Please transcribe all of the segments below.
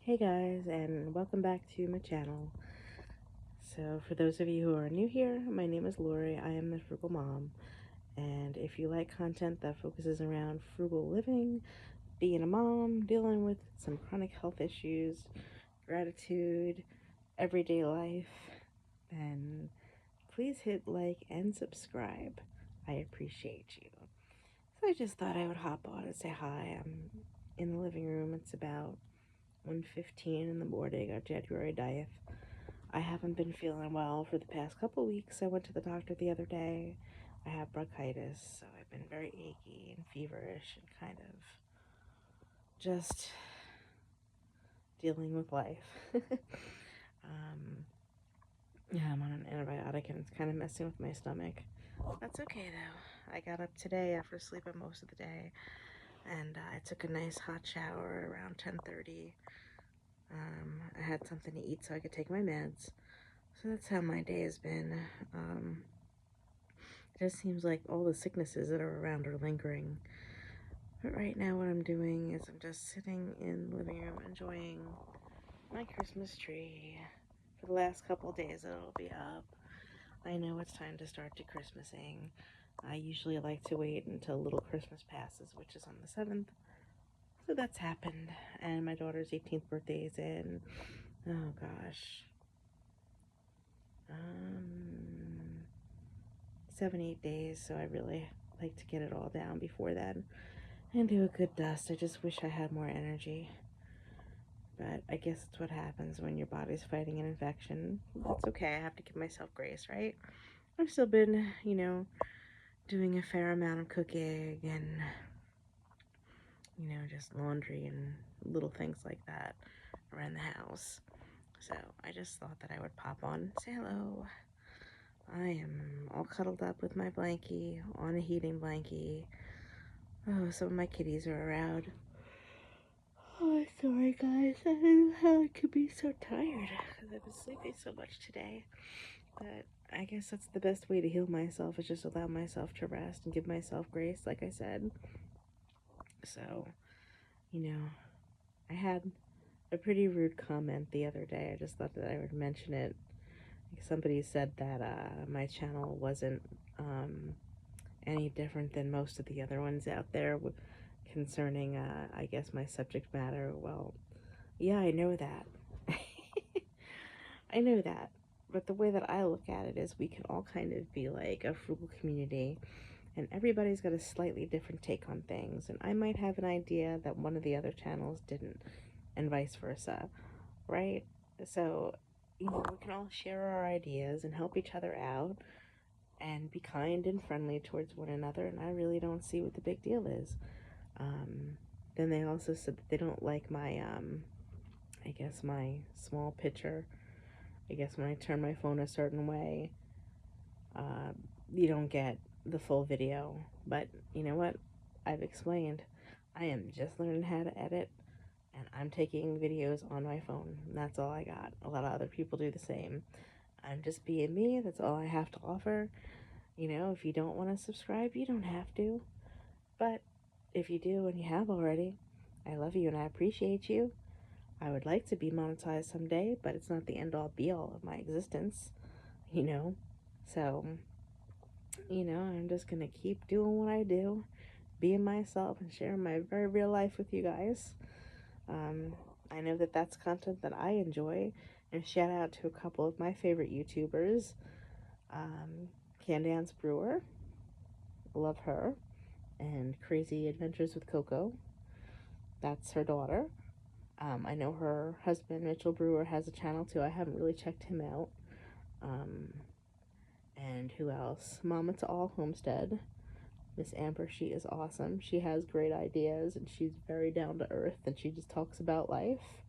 Hey guys, and welcome back to my channel. So, for those of you who are new here, my name is Lori. I am the Frugal Mom, and if you like content that focuses around frugal living, being a mom, dealing with some chronic health issues, gratitude, everyday life, then please hit like and subscribe. I appreciate you. So, I just thought I would hop on and say hi. I'm in the living room. It's about 1:15 in the morning on January 9th. I haven't been feeling well for the past couple weeks. I went to the doctor the other day. I have bronchitis, so I've been very achy and feverish and kind of just dealing with life. Yeah, I'm on an antibiotic and it's kind of messing with my stomach. That's okay though. I got up today after sleeping most of the day, and I took a nice hot shower around 10:30. I had something to eat so I could take my meds. So that's how my day has been. It just seems like all the sicknesses that are around are lingering. But right now what I'm doing is I'm just sitting in the living room enjoying my Christmas tree. For the last couple of days it'll be up. I know it's time to start de-Christmasing. I usually like to wait until Little Christmas passes, which is on the 7th. So that's happened. And my daughter's 18th birthday is in, oh gosh, 7-8 days. So I really like to get it all down before then and do a good dust. I just wish I had more energy. But I guess it's what happens when your body's fighting an infection. That's okay. I have to give myself grace, right? I've still been, doing a fair amount of cooking and, just laundry and little things like that around the house. So I just thought that I would pop on and say hello. I am all cuddled up with my blankie, on a heating blankie. Oh, some of my kitties are around. Oh, sorry guys, I don't know how I could be so tired because I've been sleeping so much today. But I guess that's the best way to heal myself, is just allow myself to rest and give myself grace, like I said. So, you know, I had a pretty rude comment the other day. I just thought that I would mention it. Somebody said that my channel wasn't any different than most of the other ones out there concerning, I guess, my subject matter. Well, yeah, I know that. I know that. But the way that I look at it is we can all kind of be like a frugal community, and everybody's got a slightly different take on things. And I might have an idea that one of the other channels didn't, and vice versa, right? So, we can all share our ideas and help each other out and be kind and friendly towards one another. And I really don't see what the big deal is. Then they also said that they don't like my, I guess, my small picture. I guess when I turn my phone a certain way, uh, you don't get the full video. But you know what? I've explained. I am just learning how to edit, and I'm taking videos on my phone. And that's all I got. A lot of other people do the same. I'm just being me. That's all I have to offer. If you don't want to subscribe, you don't have to. But if you do and you have already, I love you and I appreciate you. I would like to be monetized someday, but it's not the end all be all of my existence, you know? So, I'm just gonna keep doing what I do, being myself, and sharing my very real life with you guys. Um, I know that that's content that I enjoy, and shout out to a couple of my favorite YouTubers. Candance Brewer, love her, and Crazy Adventures with Coco, that's her daughter. I know her husband, Mitchell Brewer, has a channel too. I haven't really checked him out. Um, and who else? Mama to All Homestead. Miss Amber, she is awesome. She has great ideas and she's very down to earth and she just talks about life.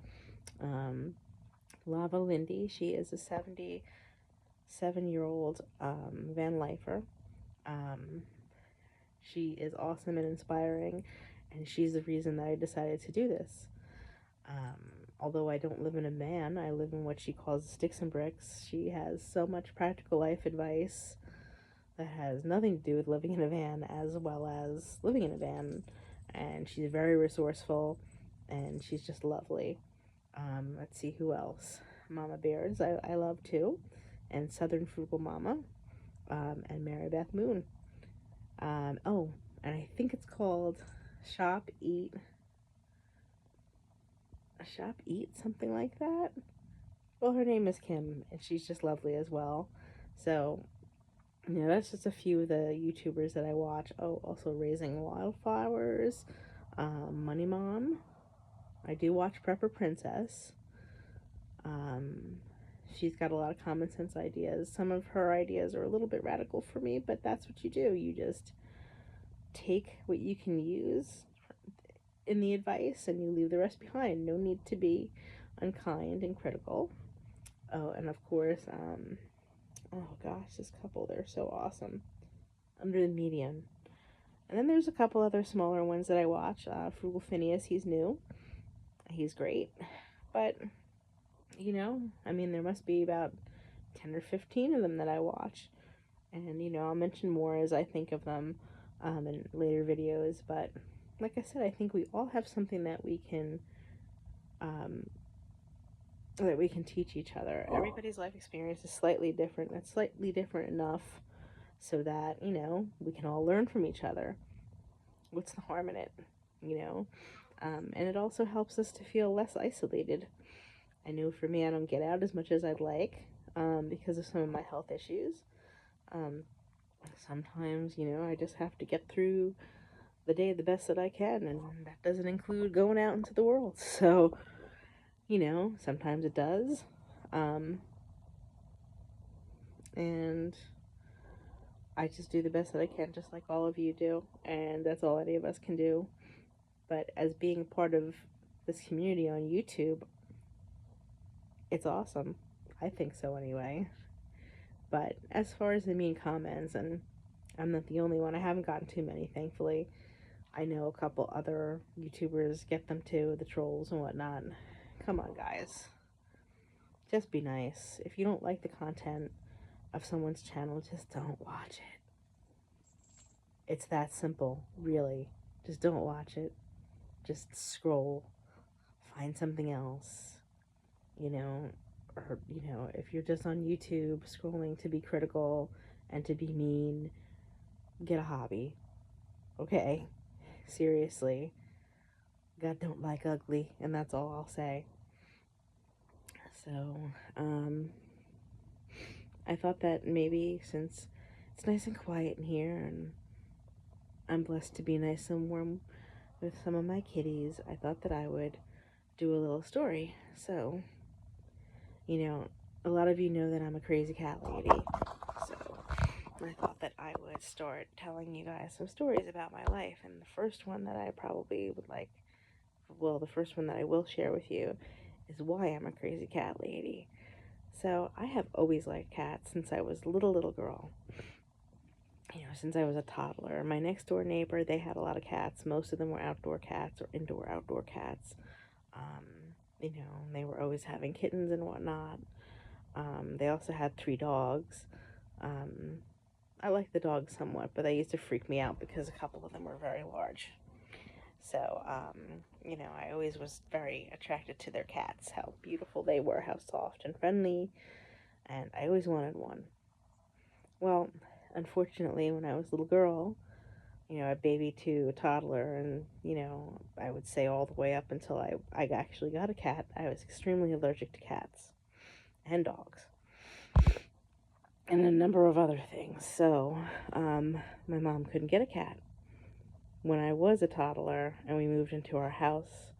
Lava Lindy, she is a 77-year-old van lifer. She is awesome and inspiring, and she's the reason that I decided to do this. Although I don't live in a van, I live in what she calls sticks and bricks. She has so much practical life advice that has nothing to do with living in a van as well as living in a van. And she's very resourceful and she's just lovely. Let's see who else. Mama Bears, I love too, and Southern Frugal Mama, and Mary Beth Moon. Oh, and I think it's called Shop Eat, something like that. Well, her name is Kim, and she's just lovely as well. So, that's just a few of the YouTubers that I watch. Oh, also Raising Wildflowers, Money Mom. I do watch Prepper Princess. Um, she's got a lot of common sense ideas. Some of her ideas are a little bit radical for me, but that's what you do. You just take what you can use in the advice and you leave the rest behind. No need to be unkind and critical. Oh, and of course, oh gosh, this couple, they're so awesome. Under the Median. And then there's a couple other smaller ones that I watch. Frugal Phineas, he's new. He's great. But, I mean, there must be about 10 or 15 of them that I watch. And, I'll mention more as I think of them in later videos. But, like I said, I think we all have something um, that we can teach each other. Everybody's life experience is slightly different. That's slightly different enough so that, we can all learn from each other. What's the harm in it? You know? And it also helps us to feel less isolated. I know for me, I don't get out as much as I'd like because of some of my health issues. Um, Sometimes, I just have to get through the day the best that I can, and that doesn't include going out into the world. So, sometimes it does. And I just do the best that I can, just like all of you do, and that's all any of us can do. But as being part of this community on YouTube, it's awesome. I think so anyway. But as far as the mean comments, and I'm not the only one, I haven't gotten too many, thankfully. I know a couple other YouTubers get them too, the trolls and whatnot. Come on, guys. Just be nice. If you don't like the content of someone's channel, just don't watch it. It's that simple, really. Just don't watch it. Just scroll. Find something else. Or, if you're just on YouTube scrolling to be critical and to be mean, get a hobby. Okay? Seriously. God don't like ugly, and that's all I'll say. So, I thought that maybe since it's nice and quiet in here and I'm blessed to be nice and warm with some of my kitties, I thought that I would do a little story. So, a lot of you know that I'm a crazy cat lady. So, I thought that I would start telling you guys some stories about my life. And the first one that I probably would like, well, the first one that I will share with you is why I'm a crazy cat lady. So, I have always liked cats since I was a little girl. Since I was a toddler. My next door neighbor, they had a lot of cats. Most of them were outdoor cats or outdoor cats. They were always having kittens and whatnot. They also had 3 dogs. I like the dogs somewhat, but they used to freak me out because a couple of them were very large. So, I always was very attracted to their cats, how beautiful they were, how soft and friendly, and I always wanted one. Well, unfortunately, when I was a little girl, a baby to a toddler, and, I would say all the way up until I actually got a cat, I was extremely allergic to cats and dogs and a number of other things. So, my mom couldn't get a cat. When I was a toddler and we moved into our house,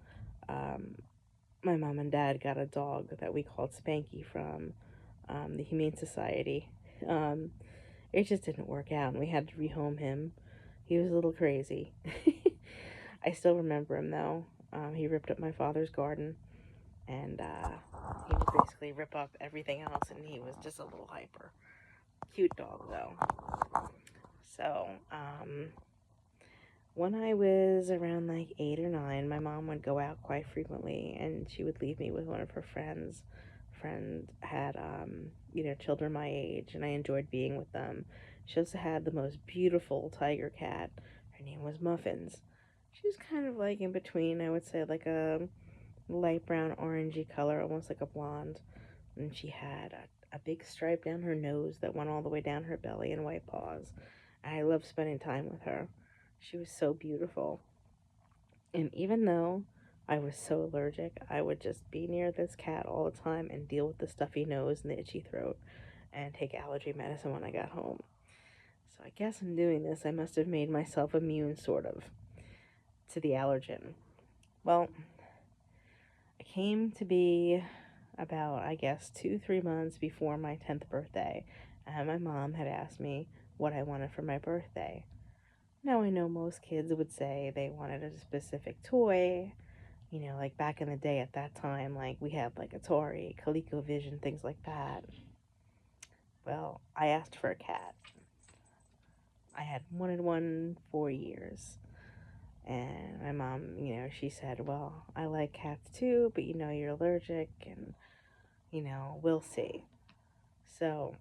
my mom and dad got a dog that we called Spanky from the Humane Society. It just didn't work out, and we had to rehome him. He was a little crazy. I still remember him, though. He ripped up my father's garden, and he would basically rip up everything else, and he was just a little hyper. Cute dog, though. So, when I was around like 8 or 9, my mom would go out quite frequently, and she would leave me with one of her friends. Friend had, children my age, and I enjoyed being with them. She also had the most beautiful tiger cat. Her name was Muffins. She was kind of like in between, I would say, like a light brown, orangey color, almost like a blonde. And she had a big stripe down her nose that went all the way down her belly and white paws. I loved spending time with her. She was so beautiful. And even though I was so allergic, I would just be near this cat all the time and deal with the stuffy nose and the itchy throat and take allergy medicine when I got home. So I guess in doing this, I must have made myself immune, sort of, to the allergen. Well, I came to be about, I guess, 2, 3 months before my 10th birthday, and my mom had asked me what I wanted for my birthday. Now, I know most kids would say they wanted a specific toy, like back in the day at that time, like we had like Atari, ColecoVision, things like that. Well, I asked for a cat. I had wanted one for years. And my mom, she said, well, I like cats too, but you're allergic, and, we'll see. So,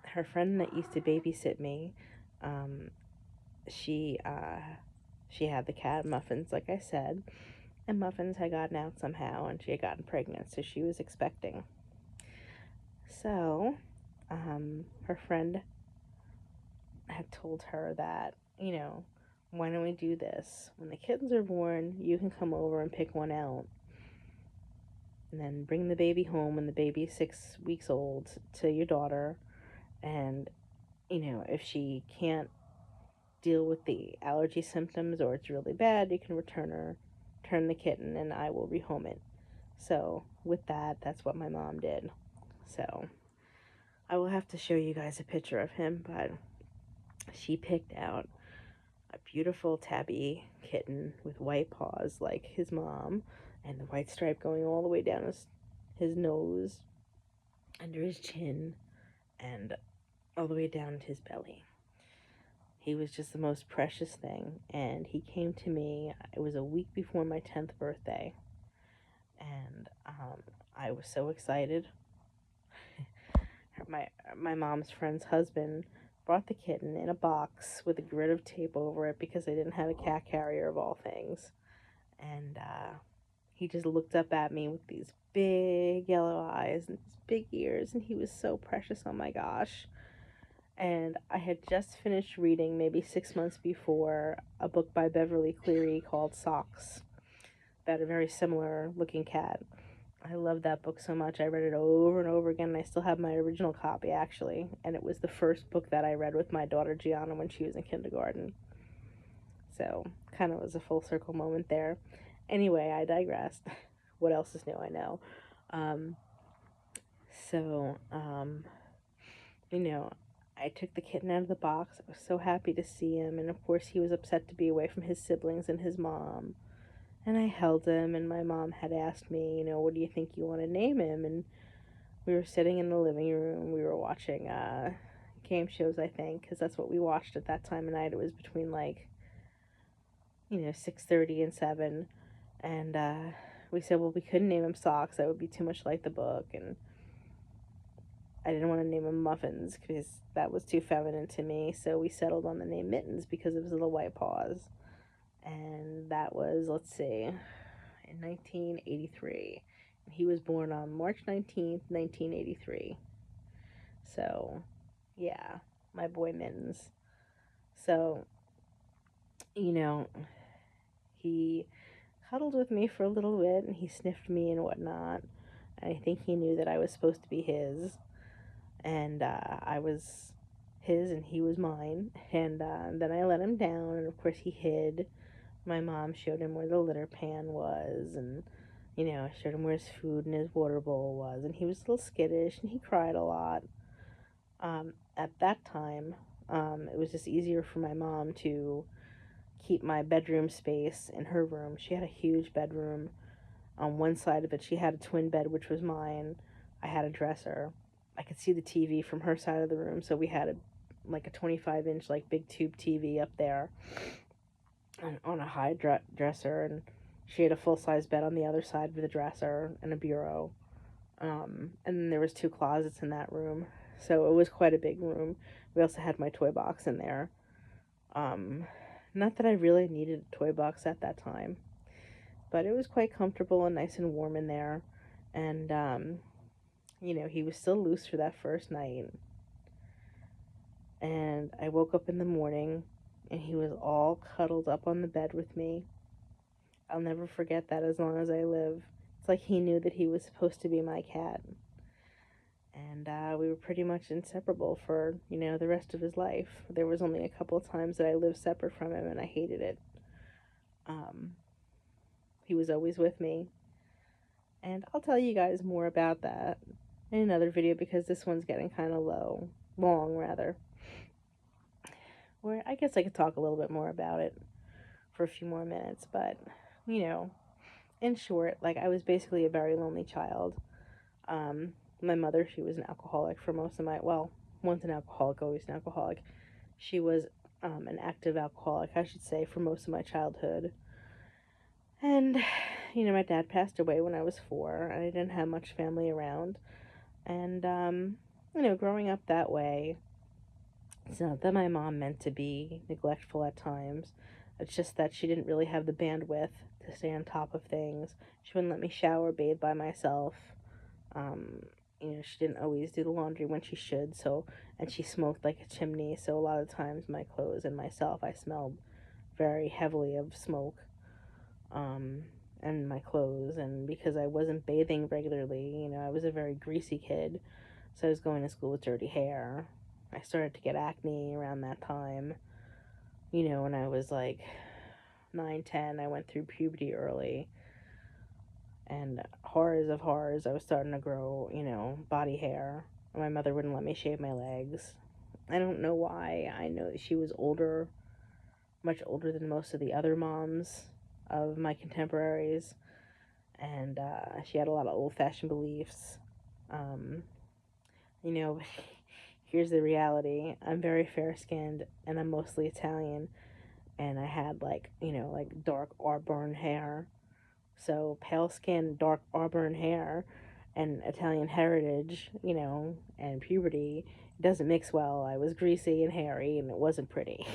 her friend that used to babysit me, um, she, uh, she had the cat Muffins, like I said, and Muffins had gotten out somehow, and she had gotten pregnant, so she was expecting. So, her friend had told her that, why don't we do this? When the kittens are born, you can come over and pick one out, and then bring the baby home when the baby's 6 weeks old to your daughter. And, if she can't deal with the allergy symptoms or it's really bad, you can return the kitten, and I will rehome it. So, with that, that's what my mom did. So, I will have to show you guys a picture of him, but she picked out a beautiful tabby kitten with white paws like his mom, and the white stripe going all the way down his nose, under his chin, and all the way down to his belly. He was just the most precious thing, and he came to me. It was a week before my 10th birthday, and I was so excited. My mom's friend's husband brought the kitten in a box with a grid of tape over it because they didn't have a cat carrier, of all things. And he just looked up at me with these big yellow eyes and these big ears, and he was so precious. Oh my gosh. And I had just finished reading, maybe 6 months before, a book by Beverly Cleary called Socks, about a very similar looking cat. I loved that book so much. I read it over and over again, and I still have my original copy, actually. And it was the first book that I read with my daughter Gianna when she was in kindergarten. So, kind of was a full circle moment there. Anyway, I digressed. What else is new? I know. Um, so, you know, I took the kitten out of the box. I was so happy to see him, and of course he was upset to be away from his siblings and his mom. And I held him, and my mom had asked me, what do you think you want to name him? And we were sitting in the living room. We were watching game shows, I think, because that's what we watched at that time of night. It was between 6:30 and 7. And we said, well, we couldn't name him Socks. That would be too much like the book. And I didn't want to name him Muffins because that was too feminine to me. So we settled on the name Mittens because of his little white paws. And that was, let's see, in 1983. He was born on March 19th, 1983. So, yeah, my boy Mittens. So, he cuddled with me for a little bit, and he sniffed me and whatnot. And I think he knew that I was supposed to be his. And I was his and he was mine. And then I let him down, and of course he hid. My mom showed him where the litter pan was, and showed him where his food and his water bowl was, and he was a little skittish, and he cried a lot. At that time, it was just easier for my mom to keep my bedroom space in her room. She had a huge bedroom. On one side of it, she had a twin bed, which was mine. I had a dresser. I could see the TV from her side of the room, so we had a 25-inch big tube TV up there on a high dresser, and she had a full-size bed on the other side of the dresser and a bureau. And then there was 2 closets in that room, so it was quite a big room. We also had my toy box in there. Not that I really needed a toy box at that time, but it was quite comfortable and nice and warm in there. And, he was still loose for that first night. And I woke up in the morning and he was all cuddled up on the bed with me. I'll never forget that as long as I live. It's like he knew that he was supposed to be my cat. And we were pretty much inseparable for, the rest of his life. There was only a couple of times that I lived separate from him and I hated it. He was always with me. And I'll tell you guys more about that in another video because this one's getting kind of long rather. Where I guess I could talk a little bit more about it for a few more minutes, but in short, like I was basically a very lonely child. My mother, she was an alcoholic for most of once an alcoholic, always an alcoholic. She was an active alcoholic, I should say, for most of my childhood. And, my dad passed away when I was 4, and I didn't have much family around. And, growing up that way, it's not that my mom meant to be neglectful at times. It's just that she didn't really have the bandwidth to stay on top of things. She wouldn't let me shower, bathe by myself. She didn't always do the laundry when she should, and she smoked like a chimney, so a lot of times my clothes and myself, I smelled very heavily of smoke, and my clothes, and because I wasn't bathing regularly, I was a very greasy kid, so I was going to school with dirty hair. I started to get acne around that time, when I was like 9, 10, I went through puberty early, and horrors of horrors, I was starting to grow, body hair. My mother wouldn't let me shave my legs. I don't know why. I know that she was older, much older than most of the other moms of my contemporaries, and she had a lot of old-fashioned beliefs. Um, you know, Here's the reality. I'm very fair-skinned, and I'm mostly Italian, and I had, like dark auburn hair. So pale skin, dark auburn hair, and Italian heritage, and puberty doesn't mix well. I was greasy and hairy, and it wasn't pretty.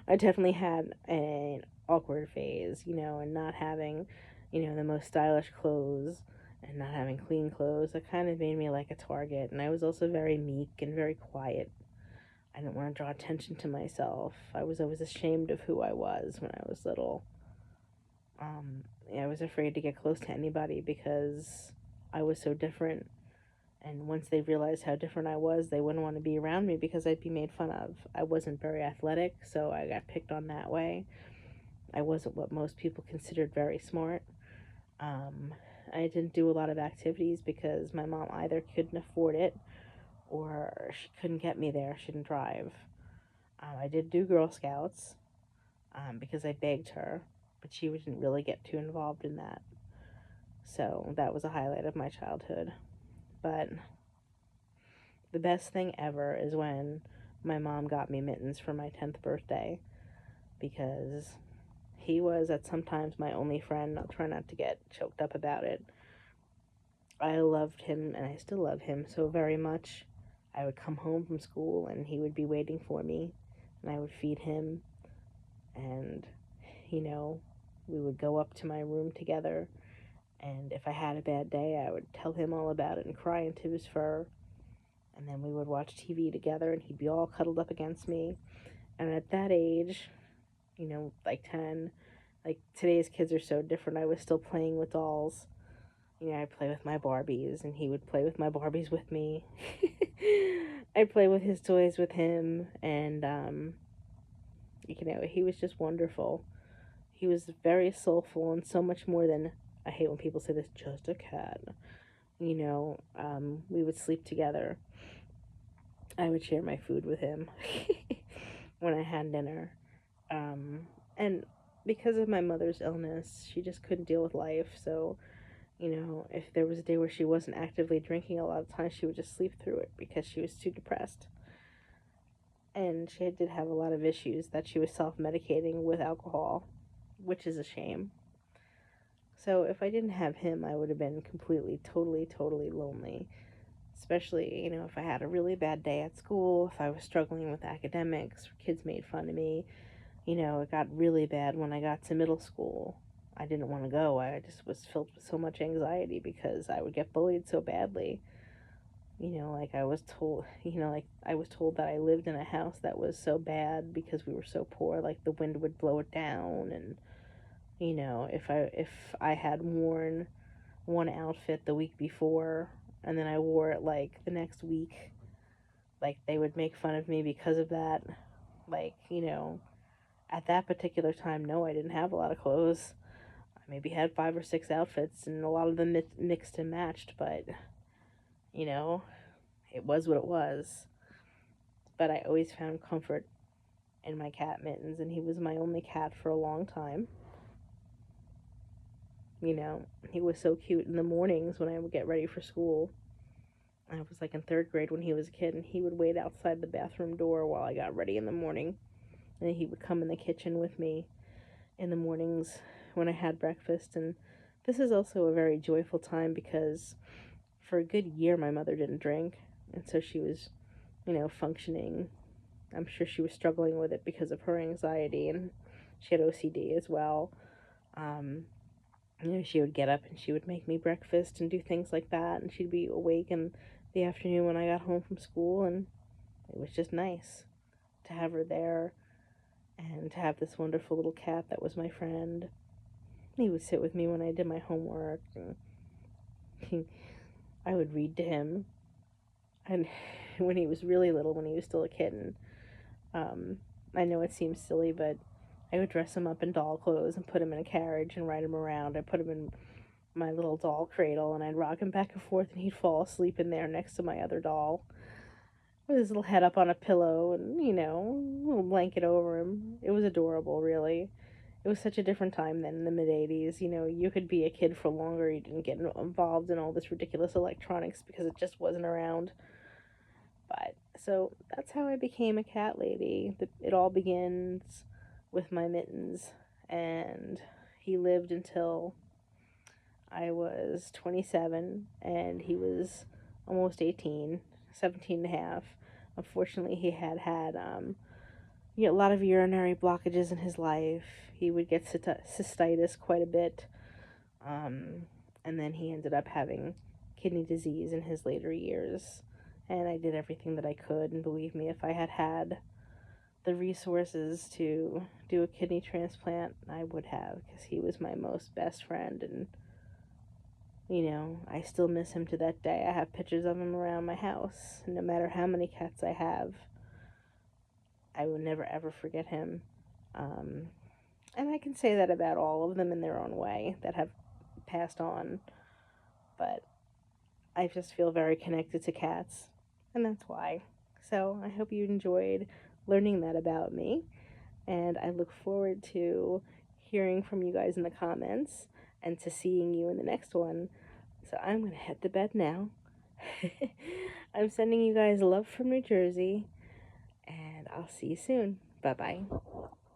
I definitely had an awkward phase, and not having, the most stylish clothes and not having clean clothes. That kind of made me like a target. And I was also very meek and very quiet. I didn't want to draw attention to myself. I was always ashamed of who I was when I was little. I was afraid to get close to anybody because I was so different. And once they realized how different I was, they wouldn't want to be around me because I'd be made fun of. I wasn't very athletic, so I got picked on that way. I wasn't what most people considered very smart. I didn't do a lot of activities because my mom either couldn't afford it or she couldn't get me there. She didn't drive. I did do Girl Scouts because I begged her, but she didn't really get too involved in that. So that was a highlight of my childhood. But the best thing ever is when my mom got me Mittens for my 10th birthday, because he was at sometimes my only friend. I'll try not to get choked up about it. I loved him, and I still love him so very much. I would come home from school, and he would be waiting for me, and I would feed him, and, we would go up to my room together, and if I had a bad day, I would tell him all about it and cry into his fur, and then we would watch TV together, and he'd be all cuddled up against me. And at that age, like 10, like today's kids are so different, I was still playing with dolls. I'd play with my Barbies, and he would play with my Barbies with me. I'd play with his toys with him, and, he was just wonderful. He was very soulful and so much more than, I hate when people say this, just a cat. We would sleep together. I would share my food with him when I had dinner. And because of my mother's illness, she just couldn't deal with life, so if there was a day where she wasn't actively drinking, a lot of times she would just sleep through it because she was too depressed. And she did have a lot of issues that she was self-medicating with alcohol, which is a shame. So if I didn't have him, I would have been completely, totally, totally lonely. Especially, if I had a really bad day at school, if I was struggling with academics, kids made fun of me. It got really bad when I got to middle school. I didn't want to go. I just was filled with so much anxiety because I would get bullied so badly. Like I was told, like I was told that I lived in a house that was so bad because we were so poor, like the wind would blow it down. And if I had worn one outfit the week before and then I wore it like the next week, like they would make fun of me because of that. Like, at that particular time, no, I didn't have a lot of clothes. I maybe had 5 or 6 outfits, and a lot of them mixed and matched, but you know, it was what it was. But I always found comfort in my cat Mittens, and he was my only cat for a long time. He was so cute in the mornings when I would get ready for school. I was like in 3rd grade when he was a kid, and he would wait outside the bathroom door while I got ready in the morning. And then he would come in the kitchen with me in the mornings when I had breakfast. And this is also a very joyful time because for a good year my mother didn't drink. And so she was, functioning. I'm sure she was struggling with it because of her anxiety, and she had OCD as well. Um, she would get up and she would make me breakfast and do things like that, and she'd be awake in the afternoon when I got home from school, and it was just nice to have her there and to have this wonderful little cat that was my friend. He would sit with me when I did my homework, and I would read to him. And when he was really little, when he was still a kitten, um, I know it seems silly, but I would dress him up in doll clothes and put him in a carriage and ride him around. I put him in my little doll cradle and I'd rock him back and forth, and he'd fall asleep in there next to my other doll with his little head up on a pillow and, a little blanket over him. It was adorable, really. It was such a different time then in the mid 80s. You could be a kid for longer. You didn't get involved in all this ridiculous electronics because it just wasn't around. But so that's how I became a cat lady. It all begins with my Mittens, and he lived until I was 27, and he was almost 18, 17 and a half. Unfortunately, he had a lot of urinary blockages in his life. He would get cystitis quite a bit, um, and then he ended up having kidney disease in his later years. And I did everything that I could, and believe me, if I had had the resources to do a kidney transplant, I would have, because he was my most best friend. And I still miss him to that day. I have pictures of him around my house. No matter how many cats I have, I will never ever forget him. Um, and I can say that about all of them in their own way that have passed on. But I just feel very connected to cats, and that's why. So I hope you enjoyed learning that about me, and I look forward to hearing from you guys in the comments and to seeing you in the next one. So I'm going to head to bed now. I'm sending you guys love from New Jersey, and I'll see you soon. Bye bye.